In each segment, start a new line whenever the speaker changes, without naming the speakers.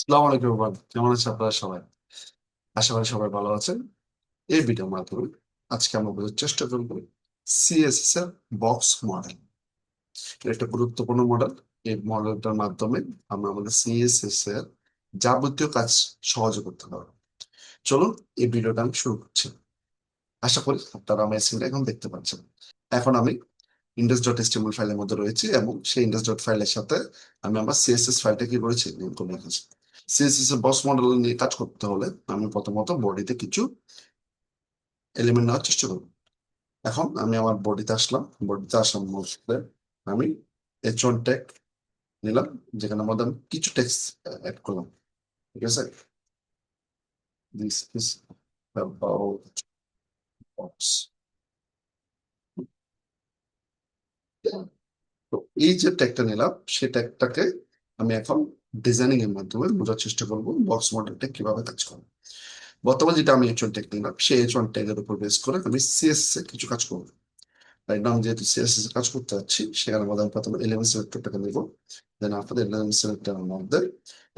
আসসালামু আলাইকুম ভাই, কেমন আছেন আপনারা সবাই? আশা করি সবাই ভালো আছেন। এই ভিডিওর মাধ্যমে আজকে আমরা বোঝার চেষ্টা করব সিএসএস এর বক্স মডেল। এটা একটা গুরুত্বপূর্ণ মডেল। এই মডেলটার মাধ্যমে আমরা আমাদের সিএসএস এর যাবতীয় কাজ সহজে করতে পারবো। চলুন এই ভিডিওটা আমি শুরু করছি। আশা করি আপনারা আমার স্ক্রিনটা এখন দেখতে পাচ্ছেন। এখন আমি ইন্ডেক্স ডট এচটিএমএল ফাইলের মধ্যে রয়েছে এবং সেই ইন্ডেক্স ডট ফাইলের সাথে আমি আমার সিএসএস ফাইলটা কি করেছি লিঙ্ক করে রেখেছি। সিএসএস এর বক্স মডেল নিয়ে কাজ করতে হলে আমি প্রথমত বডিতে কিছু এলিমেন্ট নেওয়ার চেষ্টা করব। এখন আমি আমার বডিতে আসলাম, বডিতে আসার মধ্যে আমি H1 ট্যাগ নিলাম, যেখানে মধ্যে আমি কিছু টেক্সট অ্যাড করলাম। ঠিক আছে, দিস ইজ অ্যাবাউট বক্স। তো এই যে ট্যাগটা নিলাম সেই ট্যাগটাকে আমি এখন ডিজাইনিং এর মাধ্যমে বোঝার চেষ্টা করবো বক্স মডেলটা কিভাবে কাজ করে। বর্তমানে যেটা আমি H1 ট্যাগ নিলাম সেই H1 ট্যাগের উপর বেস করে আমি সিএসএস এর কিছু কাজ করবো। রাইট নাও আমি যেহেতু সিএসএস এর কাজ করতে যাচ্ছি, সেখানে মধ্যে আমি প্রথমে এলিমেন্ট সিলেক্টরটাকে নিব। দেন আপনাদের এলিমেন্ট সিলেক্টরের মধ্যে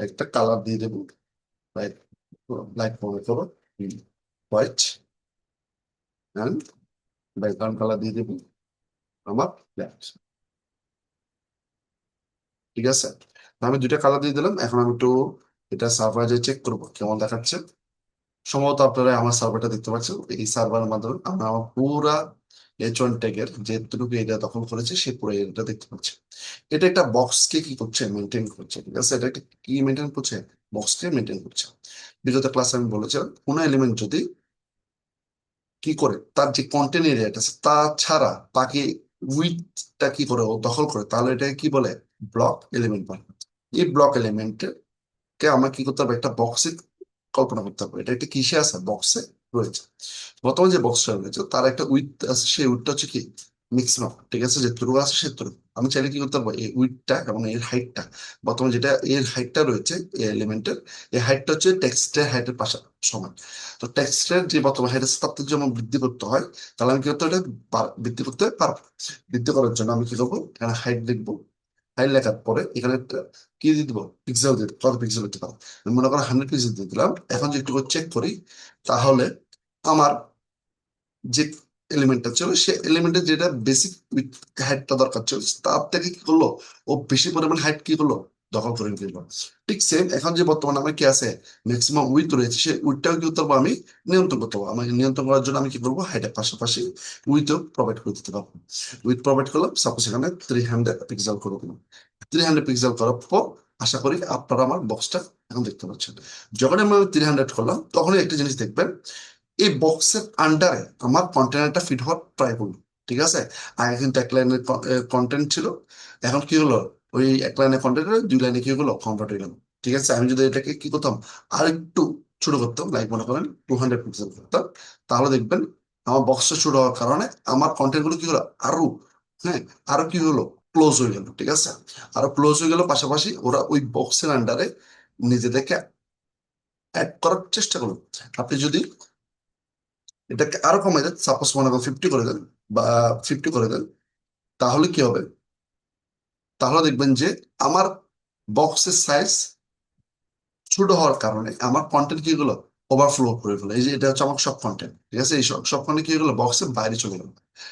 একটা কালার দিয়ে দেবো। লাইট, লাইট মনে করো হোয়াইট, অ্যান্ড ব্যাকগ্রাউন্ড কালার দিয়ে দেবো আমার ব্ল্যাক। ঠিক আছে, তো আমি দুইটা কালার দিয়ে দিলাম। এখন আমি একটু এটা সার্ভারে যে চেক করবো কেমন দেখাচ্ছে। সম্ভবত আপনারা আমার সার্ভারটা দেখতে পাচ্ছেন। এই সার্ভারের মাধ্যমে আমরা আমার পুরা H1 ট্যাগের যেটুকু এরিয়া দখল করেছে সেই পুরো এরিয়াটা দেখতে পাচ্ছি। এটা একটা বক্সকে কি করছে, মেনটেন করছে। ঠিক আছে, এটা একটা কি মেনটেন করছে, বক্সকে মেনটেন করছে। বিগত ক্লাসে আমি বলেছিলাম কোন এলিমেন্ট যদি কি করে তার যে কন্টেন্ট এরিয়াটা আছে তা ছাড়া বাকি উইথটা কি করে ও দখল করে, তাহলে এটা কি বলে, ব্লক এলিমেন্ট বলে। এই ব্লক এলিমেন্টকে আমরা কি করতে হবে, একটা বক্সে কল্পনা করতে হবে। এটা একটা কিসে আছে, বক্সে রয়েছে। বর্তমানে যে বক্সটা রয়েছে তার একটা উইথ আছে, সেই উইথটা হচ্ছে কি ম্যাক্সিমাম। ঠিক আছে, যেটুকু আছে সেটুকু আমি চাইলে কি করতে পারবো, এই উইথটা এবং এর হাইটটা, বর্তমানে যেটা এর হাইটটা রয়েছে এই এলিমেন্টের, এই হাইটটা হচ্ছে টেক্সটের হাইটের পাশা সমান। তো টেক্সটের যে বর্তমান হাইট আছে তার থেকে যেমন বৃদ্ধি করতে হয়, তাহলে আমি কি করতে হবে, এটা বৃদ্ধি করতে পারবো। বৃদ্ধি করার জন্য আমি কি করবো, এখানে হাইট লিখবো। হাইট লেখার পরে এখানে একটা কি দিয়ে দিব, পিক্সেল দিয়ে দেবো। কত পিক্সেল হতে পারে, আমি মনে করো 100 পিক্সেল দিয়ে দিলাম। এখন যদি একটু চেক করি, তাহলে আমার যে এলিমেন্টটা ছিল সে এলিমেন্টের যেটা বেসিক হাইটটা দরকার ছিল তার থেকে কি করলো, ও বেশি পরিমাণ হাইট কি করলো, দখল করে ফেললো। ঠিক সেম এখন যে বর্তমানে আমার কি আছে, ম্যাক্সিমাম উইথ রয়েছে, সে উইথটাও কি করতে পারবো, আমি নিয়ন্ত্রণ করতে পারবো। আমি নিয়ন্ত্রণ করার জন্য আমি কি করবো, হাইটের পাশাপাশি উইথও প্রোভাইড করে দিতে পারবো। উইথ প্রোভাইড করলাম, সাপোজ এখানে 300 পিক্সেল করে দিলাম। 300 পিক্সেল করার পর আশা করি আপনারা আমার বক্সটা এখন দেখতে পাচ্ছেন। যখন আমি 300 করলাম তখনই একটা জিনিস দেখবেন, এই বক্সের আন্ডারে আমার কন্টেনারটা ফিট হওয়ার ট্রাই করলো। ঠিক আছে, আগে কিন্তু এক লাইনের কন্টেন্ট ছিল, এখন কি হলো, ওই এক লাইনের কন্টেন্ট দুই লাইনে কি হলো, কনভার্ট হয়ে গেল। ঠিক আছে, আমি যদি এটাকে কি করতাম, আর একটু ছোট করতাম, লাইক মনে করেন 200 পিক্সেল করতাম, তাহলে দেখবেন আমার বক্সটা ছোট হওয়ার কারণে আমার কন্টেন্ট গুলো কি হলো, আরো, হ্যাঁ, আরো কি হলো, ক্লোজ হয়ে গেল। ঠিক আছে, আরো ক্লোজ হয়ে গেল, পাশাপাশি ওরা ওই বক্সের আন্ডারে নিজেদেরকে অ্যাড করার চেষ্টা করলো। আপনি যদি এটাকে আরো কমে দেন, সাপোজ মনে করেন 50 করে দেন বা 50 করে দেন, তাহলে কি হবে, তাহলে দেখবেন যে আমার বক্সের সাইজ ছোট হওয়ার কারণে আমার কন্টেন্ট কি হলো, ওভারফ্লো করে ফেলে। এই যে এটা হচ্ছে আমার সব কন্টেন্ট। ঠিক আছে, এই সব সব কন্টেন্ট কি হলো, বক্সের বাইরে চলে গেল।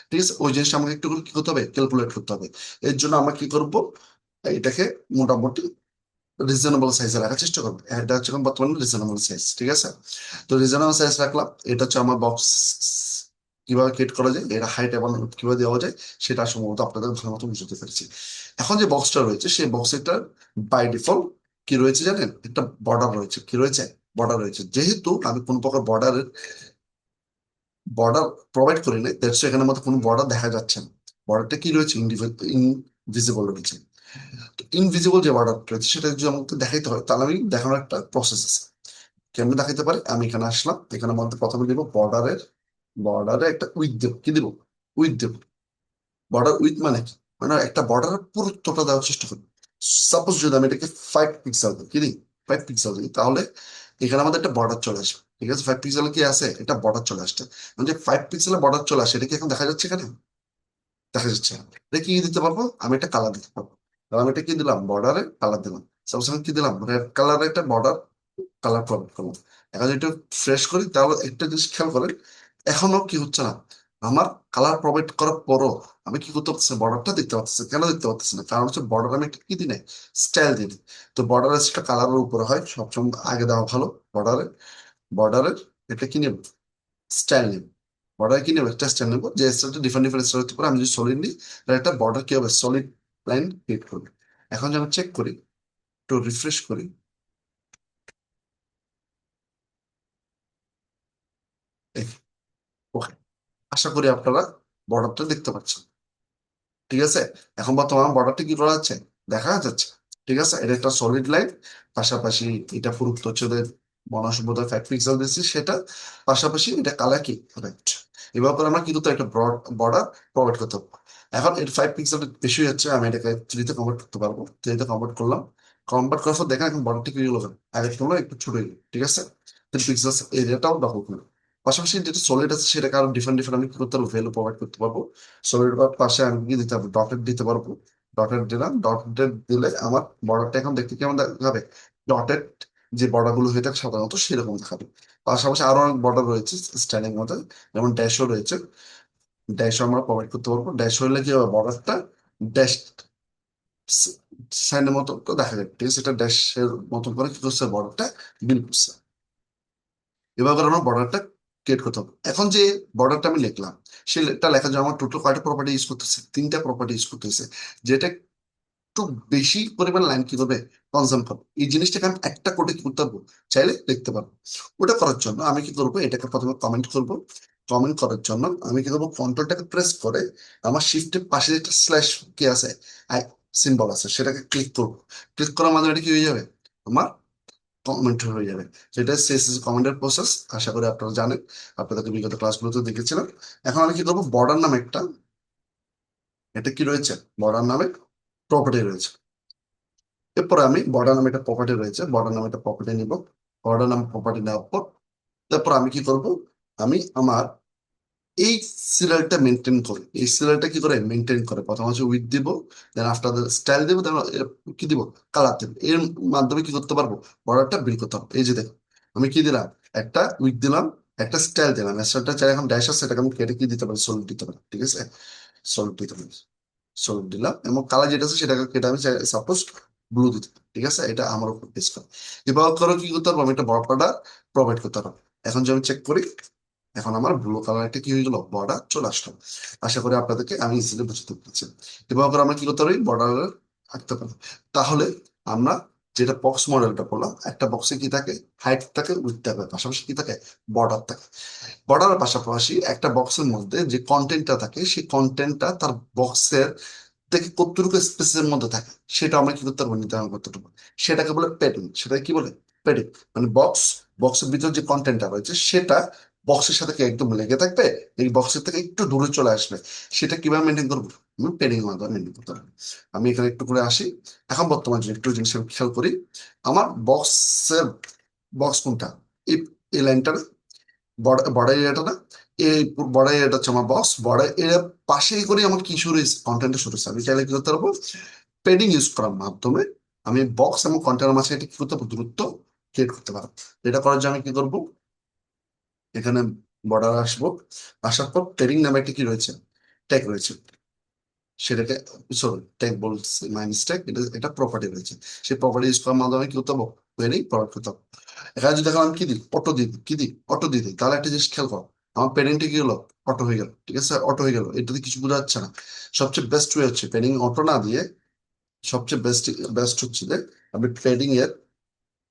ঠিক আছে, ওই জিনিসটা আমাকে একটু করে কি করতে হবে, ক্যালকুলেট করতে হবে। এর জন্য আমরা কি করব, এটাকে মোটামুটি রিজনেবল সাইজে রাখার চেষ্টা করবো। এটা হচ্ছে এখন বর্তমানে রিজনেবল সাইজ। ঠিক আছে, তো রিজনেবল সাইজ রাখলাম। এটা হচ্ছে আমার বক্স কিভাবে ক্রিয়েট করা যায়, এর হাইট এবং কিভাবে দেওয়া যায় সেটা সম্ভবত আপনাদের ভালো মতো বুঝতে পেরেছি। এখন যে বক্সটা রয়েছে সেই বক্সটা বাই ডিফল্ট কি রয়েছে জানেন, একটা বর্ডার রয়েছে। কি রয়েছে, বর্ডার রয়েছে। যেহেতু আমি কোনো প্রকার বর্ডার প্রোভাইড করি নাই, দ্যাটস এখানের মধ্যে কোনো বর্ডার দেখা যাচ্ছে না। বর্ডারটা কি রয়েছে, ইনভিজিবল রয়েছে। ইনভিজিবল যে বর্ডার রয়েছে সেটা যদি আমাকে দেখাইতে হয়, তাহলে আমি দেখানোর একটা প্রসেস আছে। কেমন দেখাইতে পারে, আমি এখানে আসলাম, এখানে মধ্যে প্রথমে দিব বর্ডারে একটা উইথ দেব। কি দিব, উইথ দেব। বর্ডার উইথ মানে কি, মানে একটা বর্ডারের পুরুত্বটা দেওয়ার চেষ্টা করি। সাপোজ যদি আমি এটাকে 5 পিক্সেল দিই, কি দিই, 5 পিক্সেল দিই, তাহলে এখানে আমাদের একটা বর্ডার চলে আসবে। ঠিক আছে, 5 পিক্সেল কি আছে, এটা বর্ডার চলে আসছে। যে 5 পিক্সেলের বর্ডার চলে আসে, এটা কি এখন দেখা যাচ্ছে এখানে, দেখা যাচ্ছে না। এটা কি দিতে পারবো, আমি একটা কালার দিতে পারবো। তাহলে আমি এটা কি দিলাম, বর্ডারে কালার দিলাম। সাপোজ আমি কি দিলাম, রেড কালারের একটা বর্ডার কালার প্রভাইড করলাম। এখন যদি একটু ফ্রেশ করি তাহলে একটা জিনিস খেয়াল করেন, এখনো কি হচ্ছে না, আমার কালার প্রভাইড করার পরও আমি কি করতে পারতেছি, বর্ডারটা দেখতে পাচ্ছি। কেন দেখতে পাচ্ছি না? কারণ হচ্ছে বর্ডার আমি একটা কি দিই নাই, স্টাইল দিই। তো বর্ডারের একটা কালারের উপরে হয় সবসময় আগে দেওয়া ভালো। বর্ডারের বর্ডারের এটা কি নেব, স্টাইল নেব। বর্ডার কি নেব, একটা স্টাইল নেবো, যে স্টাইলটা ডিফারেন্ট ডিফারেন্ট স্টাইল হতে পারে। আমি যদি সলিড নিই তাহলে একটা বর্ডার কি হবে, সলিড লাইন ক্রিয়েট করবে। এখন যদি আমি চেক করি, একটু রিফ্রেশ করি, ওকে, আশা করি আপনারা বর্ডারটা দেখতে পাচ্ছেন। ঠিক আছে, এখন বর্তমান বর্ডারটা কি করা যাচ্ছে, দেখা যাচ্ছে। ঠিক আছে, এটা একটা সলিড লাইন, পাশাপাশি এটা পুরুত্ব হচ্ছে ওদের মনোসভ্যতার 5 পিক্সেল দিচ্ছি সেটা, পাশাপাশি এটা কালার কি রাইট। এবার করে আমরা কি করতে একটা ব্রড বর্ডার প্রোভাইড করতে পারবো। এখন এর 5 পিক্সেল বেশি হচ্ছে, আমি এটাকে 3-তে কনভার্ট করতে পারবো। 3-তে কনভার্ট করলাম, কনভার্ট করার পর দেখেন এখন বর্ডারটা কি হলো, আগের তুলনায় একটু ছোট হলো। ঠিক আছে, 3 পিক্সেল এরিয়াটাও দখল করলো। পাশাপাশি যেটা সলিড আছে সেটাকে আরো ডিফারেন্ট ডিফারেন্ট আমি কি করতে পারবো, ভ্যালু প্রোভাইড করতে পারবো। সলিড পাশে আমি কি দিতে পারবো, ডটেড দিতে পারবো। ডটেড দিলাম, ডটেড দিলে আমার বর্ডারটা এখন দেখতে কেমন দেখাবে, ডটেড যে বর্ডার গুলো হয়ে থাকে সাধারণত সেরকম দেখাবে। পাশাপাশি আরো অনেক বর্ডার রয়েছে স্টাইলিং মধ্যে, যেমন ড্যাশও রয়েছে। ড্যাশও আমরা প্রোভাইড করতে পারবো। ড্যাশ হলে কি হবে, বর্ডারটা ড্যাশ সাইনের মতো তো দেখা যাবে। ঠিক আছে, এটা ড্যাশের মতন করে কি করছে, বর্ডারটা বিল করছে। এবার করে আমার বর্ডারটা ক্রিয়েট করতে হবে। এখন যে বর্ডারটা আমি লিখলাম, সেটা লেখার জন্য আমার টোটাল কয়টা প্রপার্টি ইউজ করতেছে, 3টা প্রপার্টি ইউজ করতেছে, যেটা একটু বেশি পরিমাণ লাইন কি করবে, কনজাম করবে। এই জিনিসটাকে আমি একটা কোডে কি করতে পারবো, চাইলে লিখতে পারবো। ওটা করার জন্য আমি কি করবো, এটাকে প্রথমে কমেন্ট করব। কমেন্ট করার জন্য আমি কি করবো, কন্ট্রোলটাকে প্রেস করে আমার শিফটের পাশে যে একটা স্ল্যাশ কি আছে, আই সিম্বল আছে, সেটাকে ক্লিক করবো। ক্লিক করার মাধ্যমে এটা কি হয়ে যাবে, আমার কমেন্ট হয়ে যাবে। সেটা সিএসএস কমেন্টের প্রসেস, আশা করি আপনারা জানেন, আপনাদেরকে বিগত ক্লাসগুলোতে দেখেছিলাম। এখন আমি কি করবো, বর্ডার নামে একটা, এটা কি রয়েছে, বর্ডার নামে প্রপার্টি রয়েছে। এরপরে আমি বর্ডার নামে একটা প্রপার্টি রয়েছে, বর্ডার নামে একটা প্রপার্টি নিব। বর্ডার নামে প্রপার্টি নেওয়ার পর তারপর আমি কি করব, আমি আমার এই সিরিয়ালটা মেনটেন করি। এই সিরিয়ালটা কি করে মেনটেন করে, প্রথম হচ্ছে উইথ দিব, দেন আফটার স্টাইল দিব, দেন কি দিব, কালার দিব। এর মাধ্যমে কি করতে পারবো, বর্ডারটা বিল করতে পারবো। এই যে দেখো, আমি কি দিলাম, একটা উইথ দিলাম, একটা স্টাইল দিলাম। স্টাইলটা চাই এখন ড্যাশ আছে, সেটাকে আমি কেটে কি দিতে পারি, সলিড দিতে পারি। ঠিক আছে, সলিড দিতে পারি, সলিড দিলাম। এবং কালার যেটা আছে সেটাকে কেটে আমি সাপোজ ব্লু দিতে পারি। ঠিক আছে, এটা আমার উপর বেস করে। এবার করো কি করতে পারবো, আমি একটা বর্ডার প্রোভাইড করতে পারবো। এখন যদি আমি চেক করি, এখন আমার ব্লু কালার একটা কি হয়ে গেল, বর্ডার চলে আসলো। আশা করি আপনাদেরকে আমি ইজিলি বুঝতে পারছি। এবার করে আমরা কি করতে পারি, বর্ডার আঁকতে পারি। তাহলে আমরা যেটা বক্স মডেলটা করলাম, একটা বক্সে কি থাকে, হাইট থাকে, উইথ থাকে, পাশাপাশি কি থাকে, বর্ডার থাকে। বর্ডারের পাশাপাশি একটা বক্সের মধ্যে যে কন্টেন্টটা থাকে, সেই কন্টেন্টটা তার বক্সের থেকে কতটুকু স্পেসের মধ্যে থাকে সেটা আমরা কি করতে পারবো, নির্ধারণ করতে পারবো। সেটাকে বলে প্যাডিং। সেটা কি বলে, প্যাডিং। মানে বক্সের ভিতর যে কন্টেন্টটা রয়েছে সেটা বক্সের সাথে কি একদম লেগে থাকবে, এই বক্সের থেকে একটু দূরে চলে আসবে। সেটা কিভাবে মেনটেন করবো, আমি প্যাডিং এর মাধ্যমে মেনটেন করতে পারবো। আমি এখানে একটু করে আসি। এখন বর্তমান যে একটু জিনিস আমি খেয়াল করি, আমার বক্সের, বক্স কোনটা, এই এই লাইনটা না, বর্ডার এরিয়াটা না, এই বর্ডার এরিয়াটা হচ্ছে আমার বক্স। বর্ডার এরিয়ার পাশেই করে আমার কি শুরু হয়েছে, কন্টেন্টটা শুরু হয়েছে। আমি চাইলে কি করতে পারবো, পেডিং ইউজ করার মাধ্যমে আমি বক্স এবং কন্টেন্টের মাঝে এটা কি করতে পারবো, দূরত্ব ক্রিয়েট করতে পারবো। এটা করার জন্য আমি কি করবো, এখানে বর্ডার আসবো। আসার পর পেডিং নামে একটা কি রয়েছে, ট্যাগ রয়েছে, সেটাকে, সরি ট্যাগ বলছি, মাই মিস্টেক, এটা এটা প্রপার্টি রয়েছে। সেই প্রপার্টি ইউজ করার মাধ্যমে কি করতে পারবো, পেডিং প্রোভাইড করতে পারবো। এখানে যদি দেখো আমি কি দিই, অটো দিই, কি দিই, অটো দিয়ে দিই, তাহলে একটা জিনিস খেয়াল করো, আমার পেডিংটা কি হলো, অটো হয়ে গেল। ঠিক আছে, অটো হয়ে গেল, এটাতে কিছু বোঝা যাচ্ছে না। সবচেয়ে বেস্ট ওয়ে হচ্ছে পেডিং অটো না দিয়ে, সবচেয়ে বেস্ট বেস্ট হচ্ছে যে আপনি পেডিং এর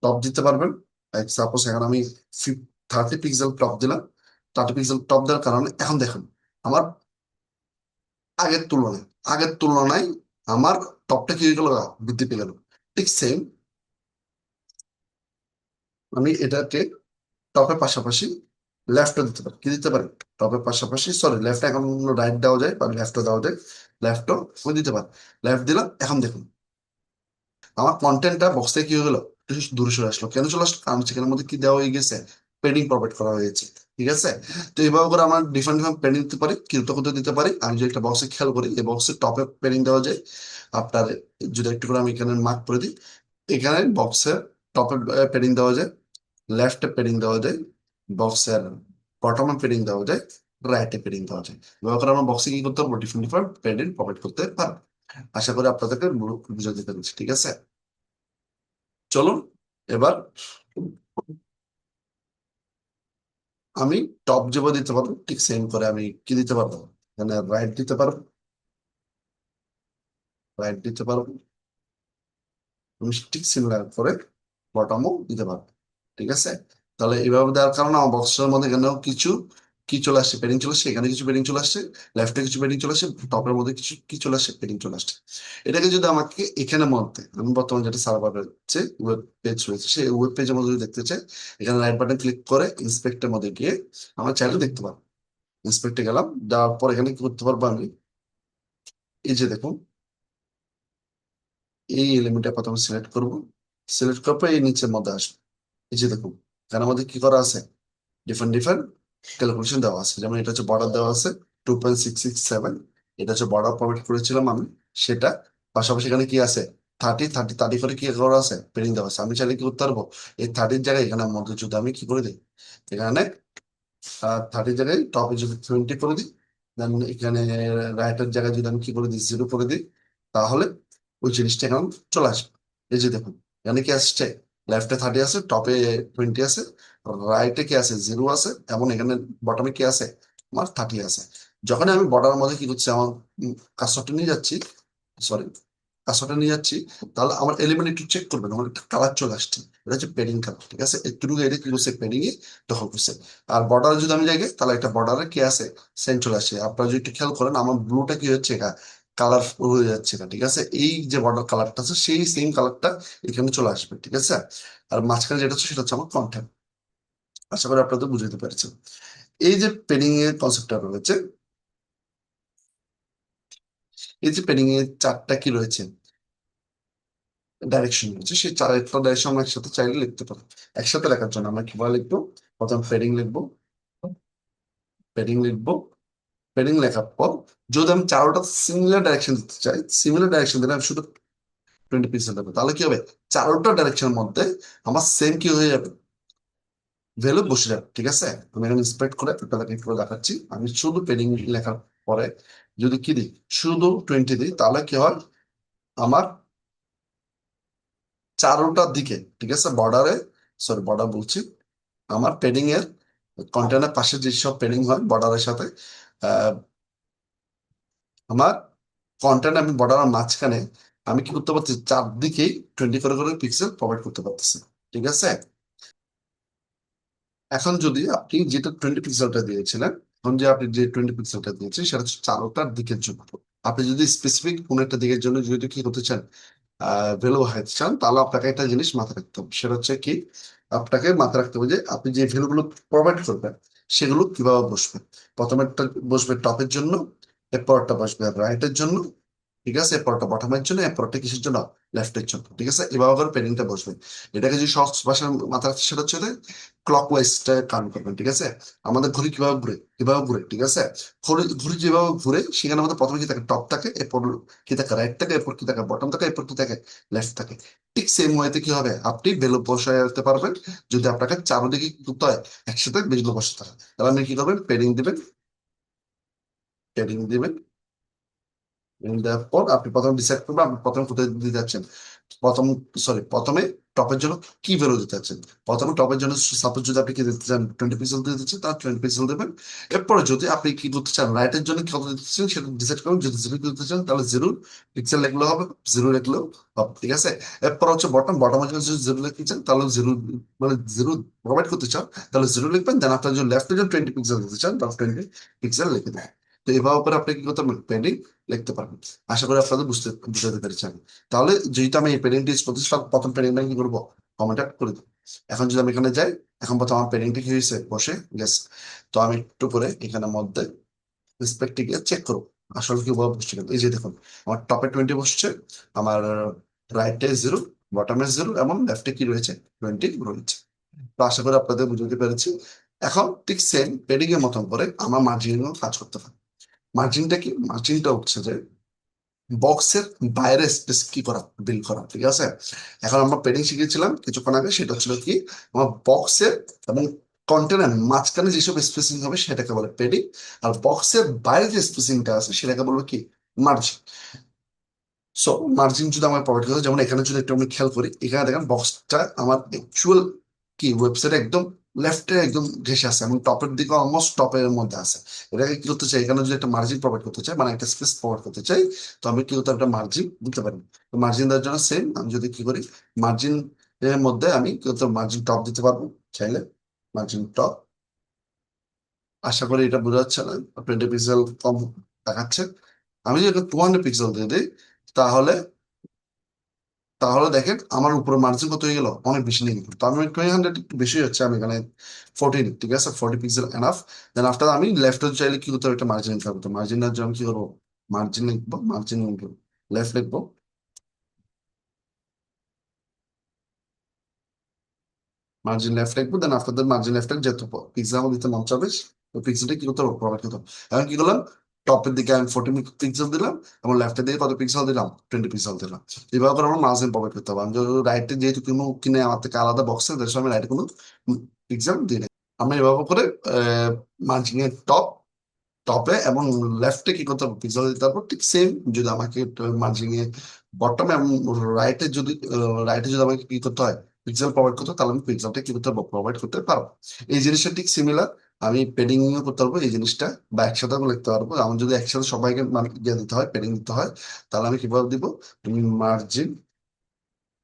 টপ দিতে পারবেন। সাপোজ এখন আমি 30 পিক্সেল টপ দিলাম। 30 পিক্সেল টপ দেওয়ার কারণে এখন দেখুন, আমার আগের তুলনায়, আগের তুলনায় আমার টপটা কি হয়ে গেল, বৃদ্ধি পেয়ে গেল। ঠিক সেম, আমি এটাকে টপের পাশাপাশি লেফটও দিতে পারি। কি দিতে পারি, টপের পাশাপাশি, সরি লেফট, এখন রাইট দেওয়া যায় বা লেফটও দেওয়া যায়, লেফটও আমি দিতে পারি। লেফট দিলাম, এখন দেখুন আমার কন্টেন্টটা বক্স থেকে কি হয়ে গেল, একটু দূরে সরে আসলো। কেন চলে আসলো, কারণ সেখানের মধ্যে কি দেওয়া হয়ে গেছে, পেডিং প্রোভাইড করা হয়েছে। ঠিক আছে, তো এইভাবে করে আমরা ডিফারেন্ট ডিফারেন্ট পেডিং দিতে পারি, কৃত করতে দিতে পারি। আমি যদি একটা বক্সে খেয়াল করি, এই বক্সের টপে পেডিং দেওয়া যায় আপনার, যদি একটু করে আমি এখানে মার্ক করে দিই, এখানে বক্সের টপে প্যাডিং দেওয়া যায়, লেফটে প্যাডিং দেওয়া যায়, বক্সের বটমে প্যাডিং দেওয়া যায়, রাইটে প্যাডিং দেওয়া যায়। ব্যবহার করে আমরা বক্সে কি করতে পারবো, ডিফারেন্ট ডিফারেন্ট প্যাডিং প্রোভাইড করতে পারবো। আশা করি আপনাদেরকে বুঝাতে পেরেছি, ঠিক আছে। চলুন এবার আমি টপ যেভাবে দিতে পারবো ঠিক সেম করে আমি কি দিতে পারবো, এখানে রাইট দিতে পারবো, রাইট দিতে পারবো, আমি ঠিক সিমিলার করে বটমও দিতে পারবো, ঠিক আছে। তাহলে এইভাবে দেওয়ার কারণে আমার বক্সের মধ্যে এখানেও কিছু কি চলে আসছে, পেডিং চলে আসছে, এখানে কিছু পেডিং চলে আসছে, লেফটে কিছু পেডিং চলে আসছে, টপের মধ্যে কিছু কি চলে আসছে, পেডিং চলে আসছে। এটাকে যদি আমাকে এখানে মধ্যে আমি বর্তমানে যেটা সার্ভার রয়েছে, ওয়েব পেজ রয়েছে, সেই ওয়েব পেজের মধ্যে যদি দেখতে চাই, এখানে রাইট বাটন ক্লিক করে ইন্সপেক্টের মধ্যে গিয়ে আমরা চাইলে দেখতে পারবো। ইন্সপেক্টে গেলাম, যাওয়ার পর এখানে কি করতে পারবো আমি, এই যে দেখুন, এই এলিমেন্টটা প্রথমে সিলেক্ট করব, সিলেক্ট করার পর এই নিচের মধ্যে আসবে। এই যে দেখুন, এখানে আমাদের কি করা আছে, ডিফারেন্ট ডিফারেন্ট ক্যালকুলেশন দেওয়া আছে। যেমন এটা হচ্ছে বর্ডার দেওয়া আছে 2.667, এটা হচ্ছে বর্ডার প্রভাইড করেছিলাম আমি, সেটা। পাশাপাশি এখানে কি আছে, 30 30 30 করে কি করা আছে, পেরিং দেওয়া আছে। আমি চাইলে কি করতে পারবো, এই 30 জায়গায় এখানে মধ্যে যদি আমি কি করে দিই, এখানে 30 জায়গায় টপে যদি 20 করে দিই, দেন এখানে রাইটের জায়গায় যদি আমি কি করে দিই, 0 করে দিই, তাহলে ওই জিনিসটা এখন চলে আসবে। এই যে দেখুন, এখানে কি আসছে, লেফটে 30 আছে, টপে 20 আছে, রাইটে কি আছে, 0 আছে, এবং এখানে বটমে কি আছে, আমার 30 আছে। যখন আমি বর্ডার মধ্যে কি করছি, আমার কাজটা নিয়ে যাচ্ছি, সরি, কাজটা নিয়ে যাচ্ছি, তাহলে আমার এলিমেন্ট একটু চেক করবেন, আমার একটা কালার চলে আসছে, এটা হচ্ছে পেডিং কালার, ঠিক আছে। একটু এটা কি করছে, পেডিং এ দখল করছে। আর বর্ডারে যদি আমি যাই, তাহলে একটা বর্ডারে কি আছে, সেন্ট চলে আসে। আপনারা যদি একটু খেয়াল করেন, আমার ব্লুটা কি হচ্ছে, কালার হয়ে যাচ্ছে না, ঠিক আছে। এই যে বর্ডার কালারটা আছে, সেই সেম কালারটা এখানে চলে আসবে, ঠিক আছে। আর মাঝখানে যেটা হচ্ছে সেটা হচ্ছে আমার কন্টেন্ট। আশা করি আপনাদের বুঝতে পেরেছেন। এই যে পেডিং এর কনসেপ্টটা রয়েছে, এই যে পেডিং এর চারটা কি রয়েছে, ডাইরেকশন রয়েছে, সেই চারটা ডাইরেকশন আমরা একসাথে চাইলে লিখতে পারি। একসাথে লেখার জন্য আমরা কিভাবে লিখবো, প্রথম পেডিং লিখবো, পেডিং লিখবো, পেডিং লেখার পর যদি আমি চারোটা সিমিলার ডাইরেকশন দিতে চাই, সিমিলার ডাইরেকশন দিলে আমি শুধু 20 পিক্সেল দেবো, তাহলে কি হবে, চারোটা ডাইরেকশনের মধ্যে আমার সেম কি হয়ে যাবে, ভ্যালু বসে যাবে, ঠিক আছে। আমি এখানে ইন্সপেক্ট করে আপনাদেরকে একটু দেখাচ্ছি। আমি শুধু পেডিং লেখার পরে যদি কি দিই, শুধু 20 দিই, তাহলে কি হয়, আমার চারোটার দিকে, ঠিক আছে, বর্ডারে, সরি বর্ডার বলছি, আমার পেডিং এর কন্টেনার পাশে যেসব পেডিং হয় বর্ডারের সাথে, আহ, আমার কন্টেন্ট আমি বর্ডারের মাঝখানে আমি কি করতে পারছি, চারদিকেই 20 করে করে পিক্সেল প্রোভাইড করতে পারতেছি, ঠিক আছে। এখন যদি আপনি যেটা 20 পিক্সেলটা দিয়েছিলেন, এখন যে আপনি যে 20 পিক্সেলটা দিয়েছেন সেটা হচ্ছে চারোটার দিকের জন্য। আপনি যদি স্পেসিফিক কোন একটা দিকের জন্য যদি কি করতে চান, ভ্যালু হাইতে চান, তাহলে আপনাকে একটা জিনিস মাথায় রাখতে হবে, সেটা হচ্ছে কি, আপনাকে মাথায় রাখতে হবে যে আপনি যে ভ্যালুগুলো প্রোভাইড করবেন সেগুলো কিভাবে বসবে। প্রথমেরটা বসবে টপের জন্য, এরপরটা বসবে রাইটের জন্য, ঠিক আছে, এরপরটা বটমের জন্য, এরপরটা কিসের জন্য, লেফটের জন্য, ঠিক আছে। এভাবে করে পেডিংটা বসবে। এটাকে যদি সহজ ভাষায় মাথায় রাখতে, সেটা হচ্ছে ক্লক ওয়াইজ কাউন্ট করবেন, ঠিক আছে। আমাদের ঘড়ি কিভাবে ঘুরে, কিভাবে ঘুরে, ঠিক আছে। ঘড়ি ঘড়ি যেভাবে ঘুরে, সেখানে আমাদের প্রথমে কি থাকে, টপ থাকে, এরপর কি থাকে, রাইট থাকে, এরপর কি থাকে, বটম থাকে, এরপর কি থাকে, লেফট থাকে। ঠিক সেম ওয়েতে কি হবে, আপনি ভ্যালু বসায় রাখতে পারবেন, যদি আপনাকে চারোদিকে কি করতে হয়, একসাথে ভ্যালু বসাতে হয়। তাহলে আপনি কি করবেন, পেডিং দিবেন, পেডিং দিবেন, দেওয়ার পর আপনি প্রথমে ডিসাইড করবেন আপনি প্রথমে কোথায় দিতে যাচ্ছেন। প্রথম, সরি, প্রথমে টপের জন্য কি ভ্যালু দিতে যাচ্ছেন। প্রথমে টপের জন্য সাপোজ যদি আপনি কি দিতে চান, 20 পিক্সেল দিতে চান, তার 20 পিক্সেল দেবেন। এরপরে যদি আপনি কি করতে চান, রাইটের জন্য কত দিতে চান সেটা ডিসাইড করবেন। যদি 0 দিতে চান, তাহলে 0 পিক্সেল লিখলেও হবে, 0 লিখলেও হবে, ঠিক আছে। এরপর হচ্ছে বটম, বটমের জন্য যদি 0 লিখতে চান, তাহলে 0, মানে 0 প্রোভাইড করতে চান, তাহলে 0 লিখবেন। দেন আপনার যদি লেফটের জন্য 20 পিক্সেল দিতে চান, তাহলে 20 পিক্সেল লিখে দেবেন। তো এভাবে করে আপনি কি করতে পারবেন, পেন্ডিং লিখতে পারবেন। আশা করি আপনাদের বুঝতে পেরেছেন। তাহলে যেহেতু আমি এই পেডিংটি ইউজ করতেছি, সব প্রথম পেডিংটা কি করবো, কমেন্ট করে দেবো। এখন যদি আমি এখানে যাই, এখন প্রথম আমার পেডিংটি কি হয়েছে, বসে গেছে। তো আমি একটু করে এখানে মধ্যে রেসপেক্টে গিয়ে চেক করবো আসলে কি ভাবে বসছে কিনা। এই যে দেখুন, আমার টপে 20 বসছে, আমার রাইটে 0, বটমে 0, এবং লেফটে কি রয়েছে, 20 রয়েছে। তো আশা করি আপনাদের বুঝতে পেরেছি। এখন ঠিক সেম পেডিং এর মতন করে আমার মার্জিনও কাজ করতে পারে। মার্জিনটা কি, মার্জিনটা হচ্ছে যে বক্সের বাইরে স্পেস কি করা, বিল করা, ঠিক আছে। এখন আমরা পেডিং শিখেছিলাম কিছুক্ষণ আগে, সেটা ছিল কি, আমার বক্সের এবং কন্টেনার মাঝখানে যেসব স্পেসিং হবে সেটাকে বলে পেডিং, আর বক্সের বাইরে যে স্পেসিংটা আছে সেটাকে বলবো কি, মার্জিন। সো মার্জিন যদি আমার প্রোভাইড করতে হয়, যেমন এখানে যদি একটু আমি খেয়াল করি, এখানে দেখেন বক্সটা আমার অ্যাকচুয়াল কি ওয়েবসাইটে একদম লেফটে একদম ঘেসে আছে এবং টপের দিকে অলমোস্ট টপের মধ্যে আছে। এটাকে কি করতে চাই, এখানে যদি একটা মার্জিন প্রোভাইড করতে চাই, মানে একটা স্পেস প্রোভাইড করতে চাই, তো আমি কি করতে একটা মার্জিন দিতে পারি। তো মার্জিন দেওয়ার জন্য সেম, আমি যদি কি করি, মার্জিন এর মধ্যে আমি কি করতে মার্জিন টপ দিতে পারবো চাইলে, মার্জিন টপ। আশা করি এটা বোঝা যাচ্ছে না, 20 পিক্সেল কম দেখাচ্ছে। আমি যদি 200 পিক্সেল দিয়ে দিই, তাহলে তাহলে দেখেন আমার উপরে মার্জিন কত হয়ে গেল, অনেক বেশি নিয়ে গেল। তো আমি 200 একটু বেশি হচ্ছে, আমি এখানে 14, ঠিক আছে, 40 পিক্সেল এনাফ। দেন আফটার আমি লেফট চাইলে কি করতে হবে, একটা মার্জিন নিতে হবে। তো মার্জিনের জন্য কি করবো, মার্জিন লিখবো, মার্জিন লেফট লিখবো, মার্জিন লেফট লিখবো। Then after that margin left যেহেতু পিক্সেল আমার দিতে মন চাবে, তো পিক্সেলটা কি করতে হবে, প্রোভাইড করতে হবে। এখন কি করলাম, টপের দিকে আমি 40 পিক্সেল দিলাম এবং লেফটের দিকে কত পিক্সেল দিলাম, 20 পিক্সেল দিলাম। এইভাবে করে আমার মার্জিন প্রোভাইড করতে হবে। আমি যদি রাইটে যেহেতু কোনো কিনে আমার থেকে আলাদা বক্সে, আমি রাইটে কোনো পিক্সেল দিই না। আমরা এভাবে করে মার্জিন এর টপে এবং লেফটে কি করতে হবে, পিক্সেল দিতে পারবো। ঠিক সেম যদি আমাকে মার্জিং এ বটমে এবং রাইটে যদি আমাকে কি করতে হয়, পিক্সেল প্রোভাইড করতে হয়, তাহলে আমি পিক্সেলটা কি করতে পারবো, প্রোভাইড করতে পারবো। এই জিনিসটা ঠিক সিমিলার, আমি পেডিং ও করতে পারবো এই জিনিসটা, বা একসাথে আমি লিখতে পারবো। আমার যদি একসাথে সবাইকে মানে ইয়ে দিতে হয়, পেডিং দিতে হয়, তাহলে আমি কিভাবে দিব, তুমি মার্জিন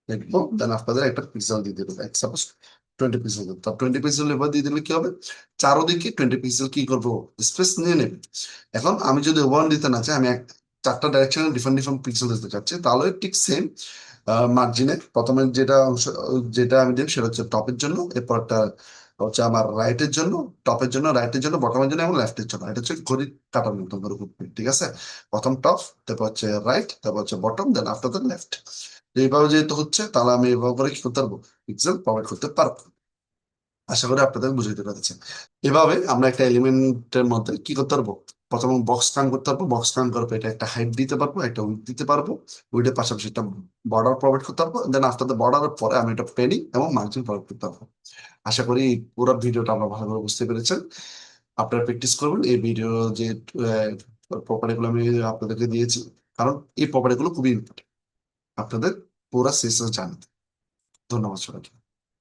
লিখবো, দেন আপনাদের একটা পিক্সেল দিয়ে দেবো, সাপোজ 20 পিক্সেল। তো 20 পিক্সেল এবার দিয়ে দিলে কি হবে, চারোদিকে 20 পিক্সেল কি করবো, স্পেস নিয়ে নেবে। এখন আমি যদি ওভার দিতে না চাই, আমি চারটা ডাইরেকশনে ডিফারেন্ট ডিফারেন্ট পিক্সেল দিতে চাচ্ছি, তাহলে ঠিক সেম মার্জিনে প্রথমে যেটা অংশ, যেটা আমি দিই সেটা হচ্ছে টপের জন্য, এরপর একটা হচ্ছে আমার রাইটের জন্য, টপের জন্য, রাইটের জন্য, বটমের জন্য এবং লেফটের জন্য। এটা হচ্ছে ঘড়ি কাটার মতো করে ঘুরবে, ঠিক আছে। প্রথম টপ, তারপর হচ্ছে রাইট, তারপর হচ্ছে bottom, then after the left. এইভাবে যেহেতু হচ্ছে, তাহলে আমি এভাবে করে কি করতে পারবো, পিক্সেল প্রোভাইড করতে পারবো। আশা করি আপনাদের বুঝাইতে পেরেছে। এভাবে আমরা একটা এলিমেন্টের মধ্যে কি করতে পারবো, প্রথমে বক্স কাউন্ট করতে পারবো, বক্স কাউন্ট করার পর এটা একটা হাইট দিতে পারবো, একটা উইডথ দিতে পারবো, উইডের পাশাপাশি একটা বর্ডার প্রোভাইড করতে পারবো। দেন আফটার দ্য বর্ডারের পরে আমি একটা পেডিং এবং মার্জিন প্রোভাইড করতে পারবো। আশা করি এই পুরো ভিডিওটা আমরা ভালোভাবে বুঝতে পেরেছেন। আপনারা প্র্যাকটিস করবেন এই ভিডিও যে প্রপার্টি গুলো আমি আপনাদেরকে দিয়েছি, কারণ এই প্রপার্টি গুলো খুবই ইম্পর্টেন্ট আপনাদের পুরো সিস্টেম জানতে। ধন্যবাদ সবাইকে।